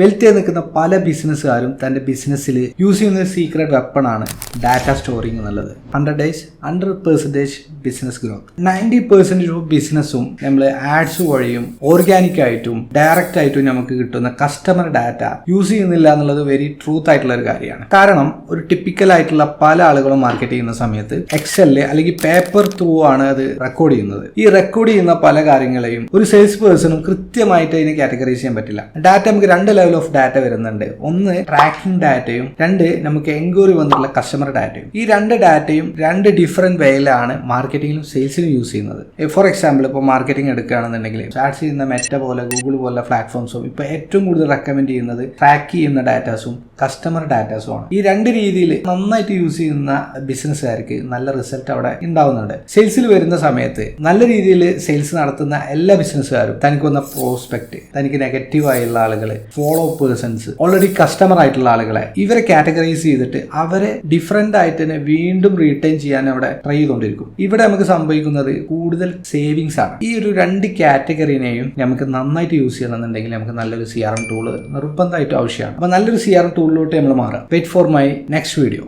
വെൽത്തിയായി നിൽക്കുന്ന പല ബിസിനസ്സുകാരും തന്റെ ബിസിനസ്സിൽ യൂസ് ചെയ്യുന്ന ഒരു സീക്രട്ട് വെപ്പണാണ് ഡാറ്റ സ്റ്റോറിംഗ് എന്നുള്ളത്. 100 days 100% ബിസിനസ് ഗ്രോത്ത്. 90% ഓഫ് ബിസിനസ്സും നമ്മൾ ആഡ്സ് വഴിയും ഓർഗാനിക് ആയിട്ടും ഡയറക്റ്റ് ആയിട്ടും നമുക്ക് കിട്ടുന്ന കസ്റ്റമർ ഡാറ്റ യൂസ് ചെയ്യുന്നില്ല എന്നുള്ളത് വെരി ട്രൂത്ത് ആയിട്ടുള്ള ഒരു കാര്യമാണ്. കാരണം ഒരു ടിപ്പിക്കൽ ആയിട്ടുള്ള പല ആളുകളും മാർക്കറ്റ് ചെയ്യുന്ന സമയത്ത് എക്സലില് അല്ലെങ്കിൽ പേപ്പർ ത്രൂ ആണ് അത് റെക്കോർഡ് ചെയ്യുന്നത്. ഈ റെക്കോർഡ് ചെയ്യുന്ന പല കാര്യങ്ങളെയും ഒരു സെയിൽസ് പേഴ്സണും കൃത്യമായിട്ട് അതിനെ കാറ്റഗറൈസ് ചെയ്യാൻ പറ്റില്ല. ഡാറ്റ നമുക്ക് 2 ലെവൽ ഓഫ് ഡാറ്റ വരുന്നുണ്ട്. ഒന്ന് ട്രാക്കിംഗ് ഡാറ്റയും 2 നമുക്ക് എൻക്വയറി വന്നിട്ടുള്ള കസ്റ്റമർ ഡാറ്റയും. ഈ 2 ഡാറ്റയും 2 ഡിഫറെന്റ് വേയിലാണ് മാർക്കറ്റിംഗിലും സെയിൽസിലും യൂസ് ചെയ്യുന്നത്. ഫോർ എക്സാമ്പിൾ ഇപ്പോൾ മാർക്കറ്റിംഗ് എടുക്കുകയാണെന്നുണ്ടെങ്കിൽ സ്റ്റാർട്ട് ചെയ്യുന്ന മെറ്റ പോലെ ഗൂഗിൾ പോലെ പ്ലാറ്റ്ഫോംസും ഇപ്പോൾ ഏറ്റവും കൂടുതൽ റെക്കമെൻഡ് ചെയ്യുന്നത് ട്രാക്ക് ചെയ്യുന്ന ഡാറ്റാസും കസ്റ്റമർ ഡാറ്റാസും ആണ്. ഈ 2 രീതിയിൽ നന്നായിട്ട് യൂസ് ചെയ്യുന്ന ബിസിനസ്സുകാർക്ക് നല്ല റിസൾട്ട് അവിടെ ഉണ്ടാവുന്നുണ്ട്. സെയിൽസിൽ വരുന്ന സമയത്ത് നല്ല രീതിയിൽ സെയിൽസ് നടത്തുന്ന എല്ലാ ബിസിനസ്സുകാരും തനിക്ക് വന്ന പ്രോസ്പെക്ട്, തനിക്ക് നെഗറ്റീവ് ആയിട്ടുള്ള ആളുകൾ, ഫോളോ പേഴ്സൺസ്, ഓൾറെഡി കസ്റ്റമർ ആയിട്ടുള്ള ആളുകളെ ഇവരെ കാറ്റഗറൈസ് ചെയ്തിട്ട് അവരെ ഡിഫറെന്റ് ആയിട്ട് തന്നെ വീണ്ടും റീറ്റെയിൻ ചെയ്യാൻ അവിടെ ട്രൈ ചെയ്തുകൊണ്ടിരിക്കും. ഇവിടെ നമുക്ക് സംഭവിക്കുന്നത് കൂടുതൽ സേവിങ്സ് ആണ്. ഈ ഒരു 2 കാറ്റഗറിനെയും നമുക്ക് നന്നായിട്ട് യൂസ് ചെയ്യണമെന്നുണ്ടെങ്കിൽ നമുക്ക് നല്ലൊരു CRM ടൂള് നിർബന്ധമായിട്ടും ആവശ്യമാണ്. അപ്പൊ നല്ലൊരു CRM ടൂളിലോട്ട് നമ്മൾ മാറാം. Wait for my next video.